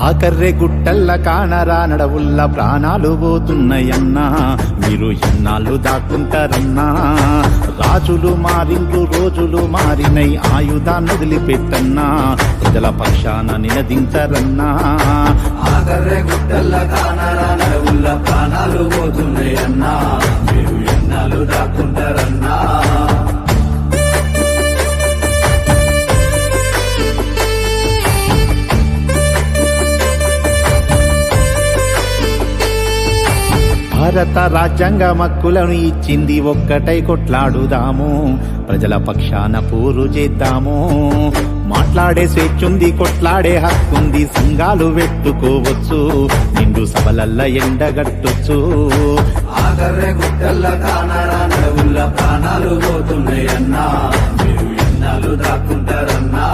ఆకర్రె గుట్టల్ల కానరా నడవుల్ల ప్రాణాలు పోతున్నాయన్నా, మీరు ఎన్నాళ్ళు దాక్కుంటారన్నా. రాజులు మారిండ్రు రోజులు మారినై, ఆయుధాన్ని వదిలిపెట్టన్నా, ప్రజల పక్షాన నిలదించరన్నా. ఆకర్రె గుట్టల్ల కానరా నడవుల్ల ప్రాణాలు పోతున్నాయన్నా, మీరు ఎన్నాళ్ళు దాక్కుంటారన్నా. భారత రాజ్యాంగం హక్కులను ఇచ్చింది, ఒక్కటై కొట్లాడుదాము, ప్రజల పక్షాన పోరు చేద్దాము. మాట్లాడే స్వేచ్ఛుంది, కొట్లాడే హక్కుంది, సంఘాలు పెట్టుకోవచ్చు, నిండు సభలల్ల ఎండగట్టొచ్చు. ఆకర్రె గుట్టల్ల కానరా నడవుల్ల ప్రాణాలు పోతున్నాయన్నా, మీరు ఎన్నాళ్ళు దాక్కుంటారన్నా.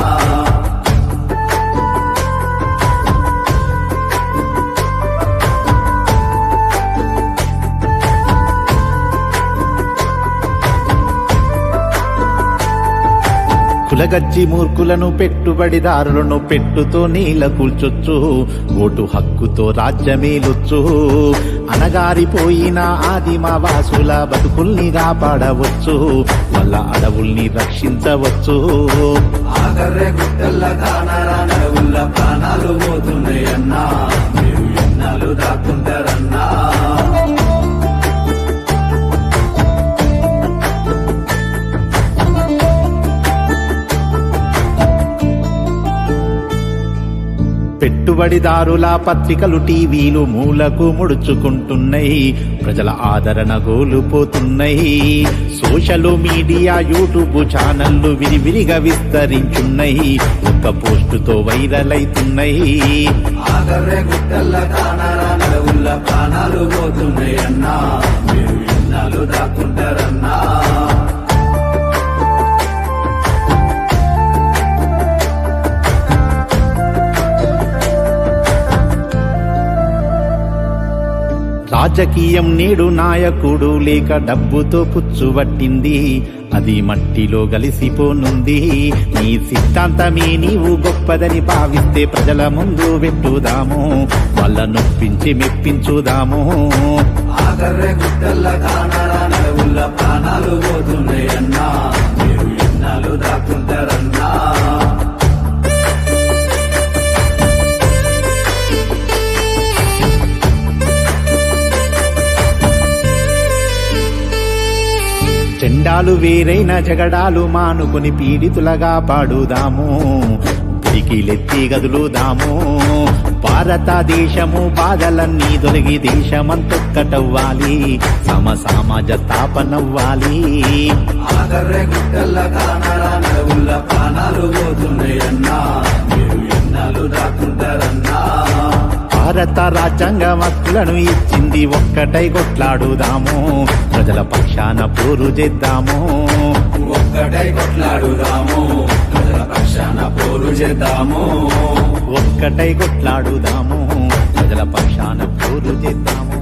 కులగజ్జి మూర్ఖులను పెట్టుబడిదారులను పెట్టుతో నీల కూల్చొచ్చు, ఓటు హక్కుతో రాజ్యమేలొచ్చు. అనగారిపోయిన ఆదిమవాసుల బతుకుల్ని కాపాడవచ్చు, వాళ్ళ అడవుల్ని రక్షించవచ్చు. ఆకర్రె గుట్టల్ల కానరా నడవుల్ల ప్రాణాలు పోతున్నాయన్నా, మీరు ఎన్నాళ్ళు దాక్కుంటారన్నా. పెట్టుబడిదారుల పత్రికలు టీవీలు మూలకు ముడుచుకుంటున్నాయి, ప్రజల ఆదరణ కోల్పోతున్నాయి. సోషల్ మీడియా యూట్యూబ్ ఛానళ్లు విరివిరిగా విస్తరించున్నాయి, ఒక్క పోస్టుతో వైరల్ అవుతున్నాయి. ఆకర్రె గుట్టల్ల కానరా నడవుల్ల ప్రాణాలు పోతున్నాయన్నా, మీరు ఎన్నాళ్ళు దాక్కుంటారన్నా. రాజకీయం నేడు నాయకుడు లేక డబ్బుతో పుచ్చుబట్టింది, అది మట్టిలో గలిసిపోనుంది. నీ సిద్ధాంతమే నీవు గొప్పదని భావిస్తే ప్రజల ముందు పెట్టుదాము, వాళ్ళ నొప్పించి మెప్పించుదాము. ఆకర్రె గుట్టల్ల కానరా నడవుల్ల ప్రాణాలు పోతున్నాయన్నా, మీరు ఎన్నాళ్ళు దాక్కుంటారన్నా. జెండాలు వేరైన జగడాలు మానుకుని పీడితులగా పాడుదాము, పిడికిలెత్తి గదులుదాము. భారతదేశము బాధలన్నీ తొలగి దేశమంతొక్కటవ్వాలి, సమాజ స్థాపనవ్వాలి. ఆకర్రె గుట్టల్ల కానరా నడవుల్ల ప్రాణాలు పోతున్నాయన్నా, మీరు ఎన్నాళ్ళు దాక్కుంటారన్నా. భారత రాజ్యాంగం హక్కులను ఇచ్చింది, ఒక్కటై కొట్లాడుదాము, ప్రజల పక్షాన పోరు చేద్దాము. ఒక్కటై కొట్లాడుదాము, ప్రజల పక్షాన పోరు చేద్దాము. ఒక్కటై కొట్లాడుదాము, ప్రజల పక్షాన పోరు చేద్దాము.